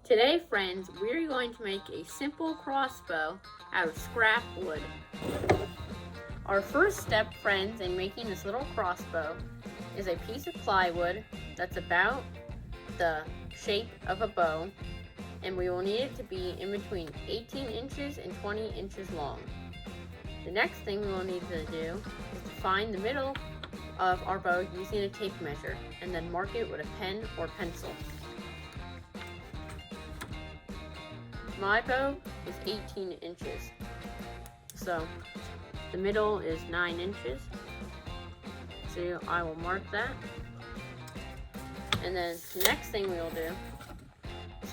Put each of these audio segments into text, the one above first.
Today, friends, we're going to make a simple crossbow out of scrap wood. Our first step, friends, in making this little crossbow is a piece of plywood that's about the shape of a bow, and we will need it to be in between 18 inches and 20 inches long. The next thing we will need to do is to find the middle of our bow using a tape measure, and then mark it with a pen or pencil. My bow is 18 inches, so the middle is 9 inches, so I will mark that. And then the next thing we will do is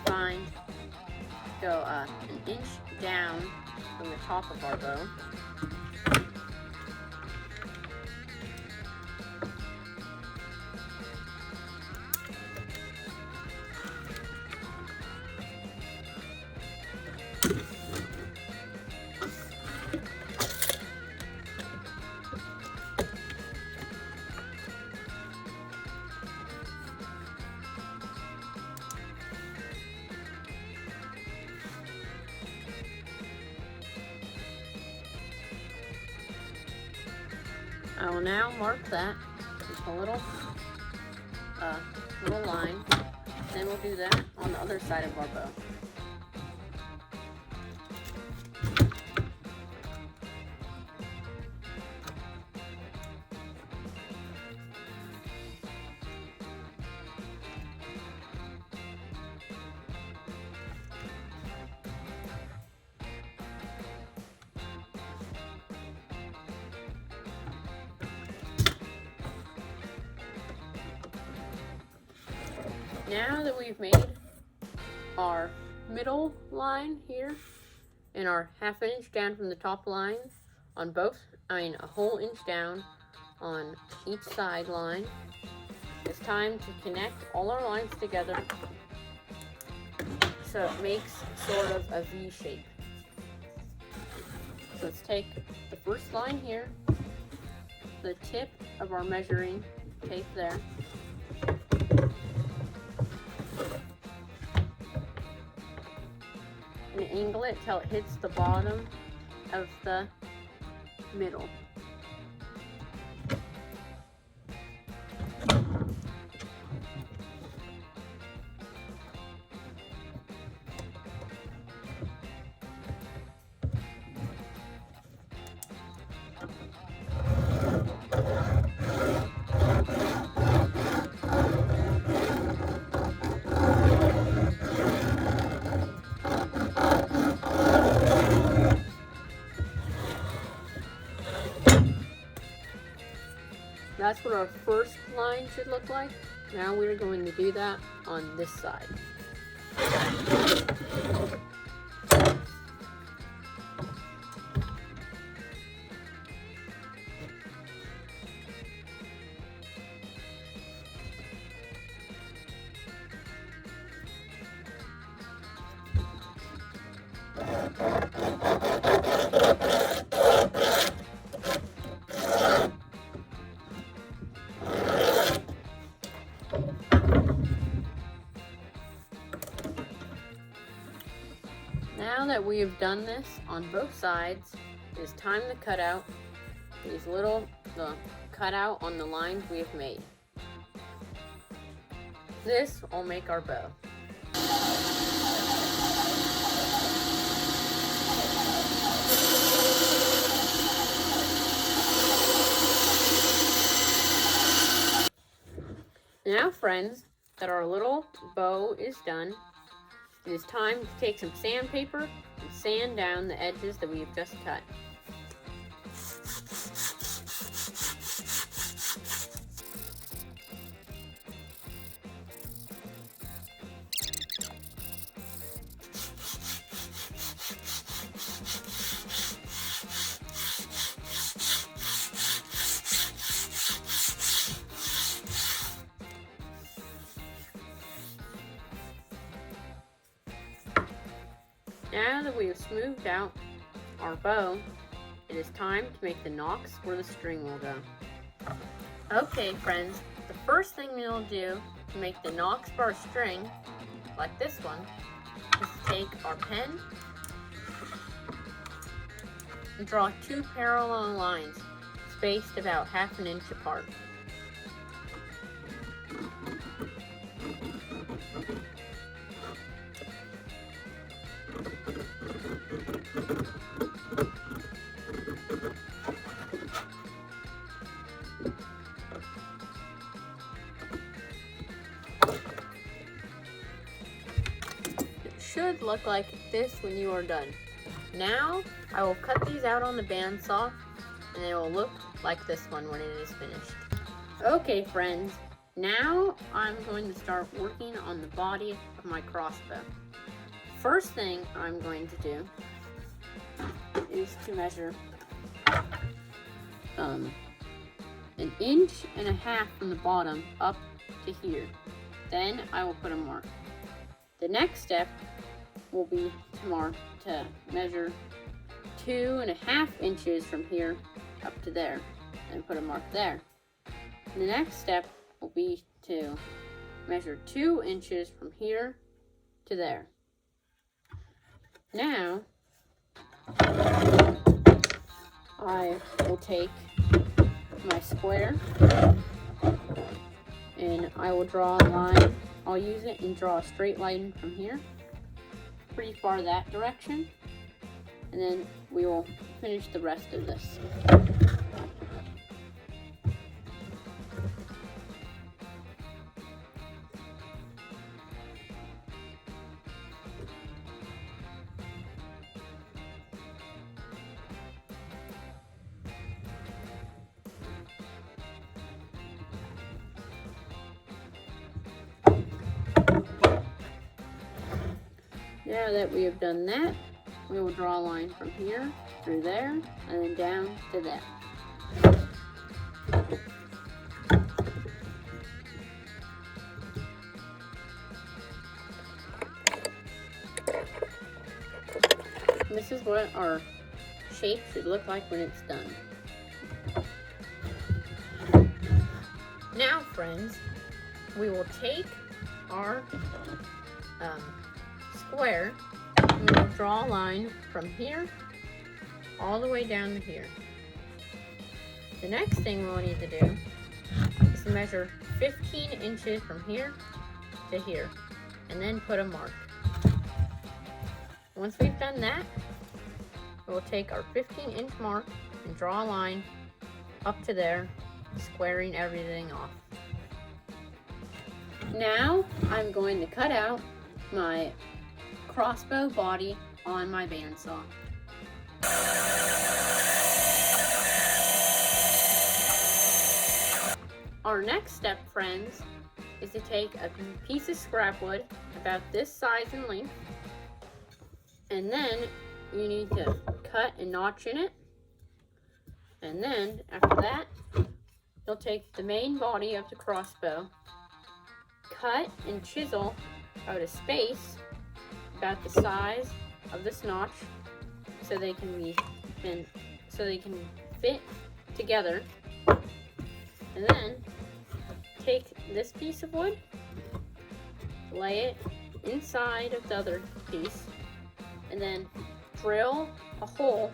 go an inch down from the top of our bow. I will now mark that with a little line. Then we'll do that on the other side of our bow. Now that we've made our middle line here and our ½ inch down from the top line on a whole inch down on each side line, it's time to connect all our lines together so it makes sort of a V shape. So let's take the first line here, the tip of our measuring tape there, and angle it till it hits the bottom of the middle. That's what our first line should look like. Now we're going to do that on this side. Now that we have done this on both sides, it is time to cut out the cutout on the lines we have made. This will make our bow. Now, friends, that our little bow is done, it is time to take some sandpaper and sand down the edges that we have just cut. Now that we have smoothed out our bow, it is time to make the nocks where the string will go. Okay, friends, the first thing we'll do to make the nocks for our string, like this one, is to take our pen and draw 2 parallel lines spaced about 1/2 inch apart. Should look like this when you are done. Now I will cut these out on the bandsaw and it will look like this one when it is finished. Okay friends, now I'm going to start working on the body of my crossbow. First thing I'm going to do is to measure 1.5 inches from the bottom up to here. Then I will put a mark. The next step will be to measure 2.5 inches from here up to there and put a mark there. The next step will be to measure 2 inches from here to there. Now I will take my square and I will draw a line. I'll use it and draw a straight line from here pretty far that direction, and then we will finish the rest of this. Now that we have done that, we will draw a line from here through there and then down to that. And this is what our shape should look like when it's done. Now friends, we will take our square, and we will draw a line from here all the way down to here. The next thing we'll need to do is to measure 15 inches from here to here and then put a mark. Once we've done that, we'll take our 15-inch mark and draw a line up to there, squaring everything off. Now I'm going to cut out my crossbow body on my bandsaw. Our next step, friends, is to take a piece of scrap wood about this size and length, and then you need to cut a notch in it, and then after that you'll take the main body of the crossbow, cut and chisel out a space about the size of this notch so they can fit together, and then take this piece of wood, lay it inside of the other piece, and then drill a hole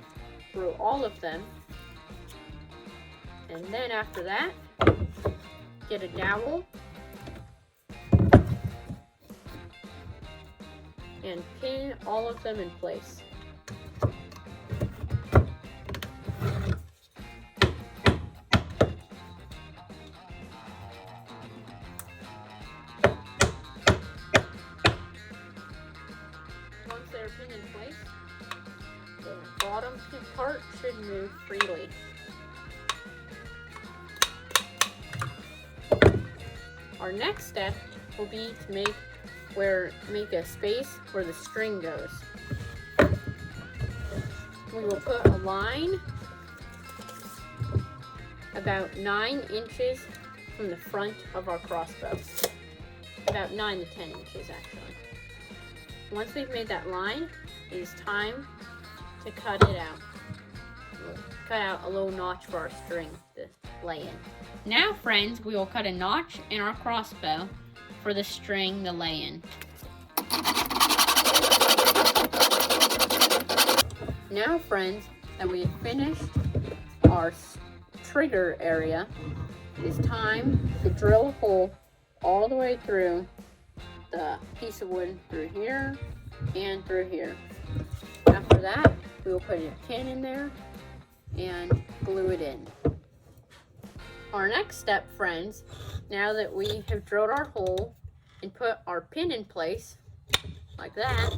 through all of them, and then after that get a dowel and pin all of them in place. Once they're pinned in place, the bottom part should move freely. Our next step will be to make a space where the string goes. We will put a line about 9 inches from the front of our crossbow. About 9 to 10 inches actually. Once we've made that line, it is time to cut it out. We'll cut out a little notch for our string to lay in. Now friends, we will cut a notch in our crossbow for the string to lay in. Now friends, that we have finished our trigger area, it's time to drill a hole all the way through the piece of wood, through here and through here. After that, we will put a pin in there and glue it in. Our next step, friends, now that we have drilled our hole and put our pin in place, like that,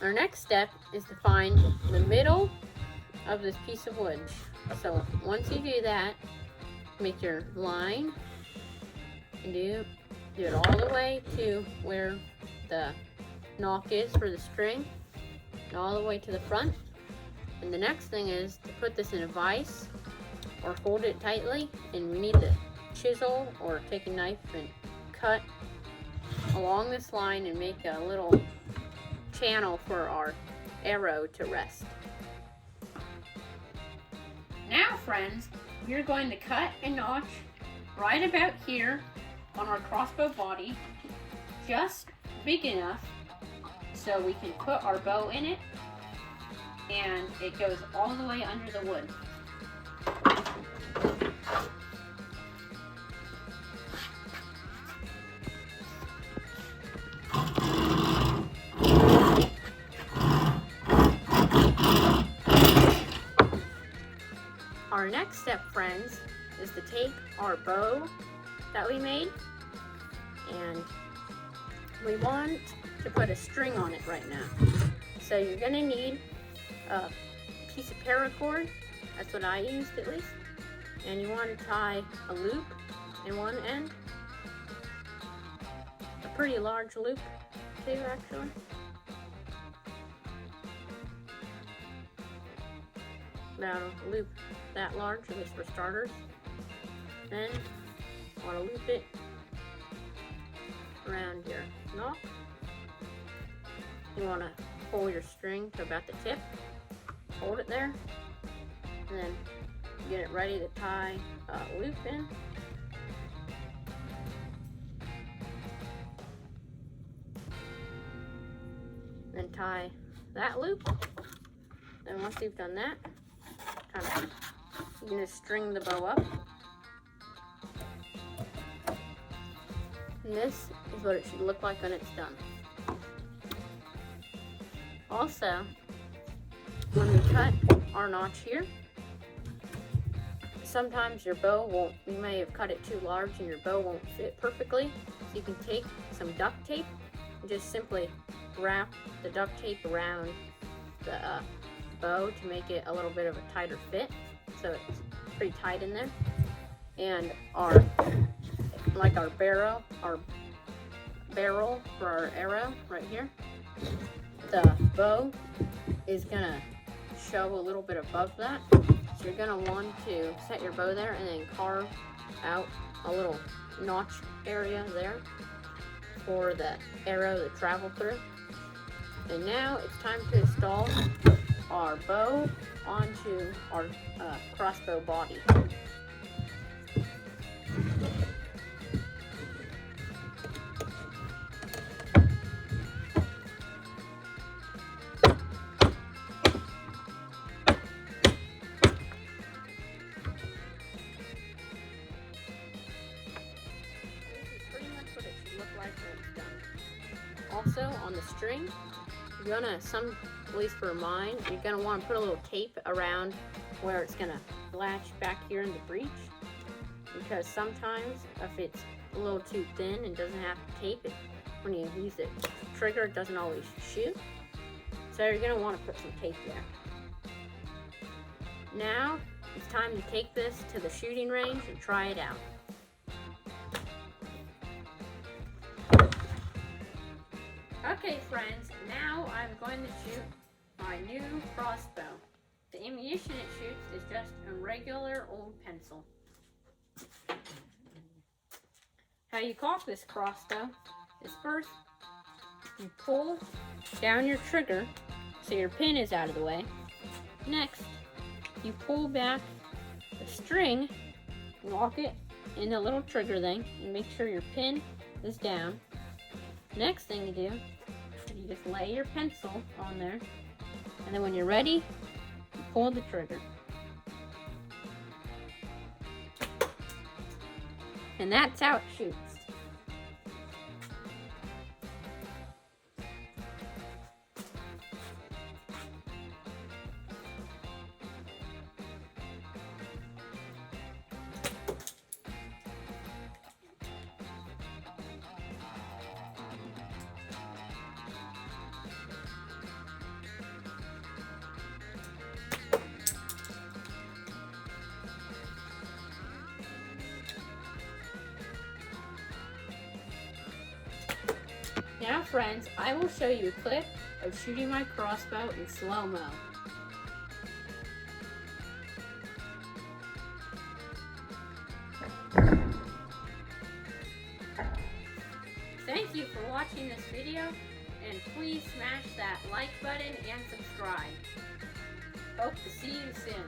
our next step is to find the middle of this piece of wood. So once you do that, make your line and do it all the way to where the knock is for the string, and all the way to the front. And the next thing is to put this in a vise or hold it tightly, and we need to chisel or take a knife and cut along this line and make a little channel for our arrow to rest. Now friends, we're going to cut a notch right about here on our crossbow body, just big enough so we can put our bow in it, and it goes all the way under the wood. Our next step, friends, is to take our bow that we made, and we want to put a string on it right now. So you're gonna need a piece of paracord, that's what I used at least, and you want to tie a loop in one end, a pretty large loop too actually. About a loop that large, at least for starters. Then you want to loop it around your knock. You want to pull your string to about the tip, hold it there, and then get it ready to tie a loop in. Then tie that loop. Then once you've done that, you're going to string the bow up. And this is what it should look like when it's done. Also, when we cut our notch here, sometimes your bow won't, you may have cut it too large and your bow won't fit perfectly. So you can take some duct tape and just simply wrap the duct tape around the bow to make it a little bit of a tighter fit, so it's pretty tight in there. And our barrel for our arrow right here, the bow is gonna show a little bit above that, so you're gonna want to set your bow there and then carve out a little notch area there for the arrow to travel through. And now it's time to install our bow onto our crossbow body. Pretty much what it should look like when it's done. Also, on the string, you're gonna, at least for mine, you're gonna want to put a little tape around where it's gonna latch back here in the breech, because sometimes if it's a little too thin and doesn't have tape, when you use the trigger, it doesn't always shoot. So you're gonna want to put some tape there. Now it's time to take this to the shooting range and try it out. Okay friends, now I'm going to shoot my new crossbow. The ammunition it shoots is just a regular old pencil. How you cock this crossbow is first you pull down your trigger so your pin is out of the way. Next, you pull back the string, lock it in the little trigger thing, and make sure your pin is down. Next thing you do, you just lay your pencil on there, And then when you're ready, you pull the trigger. And that's how it shoots. Now friends, I will show you a clip of shooting my crossbow in slow-mo. Thank you for watching this video, and please smash that like button and subscribe. Hope to see you soon.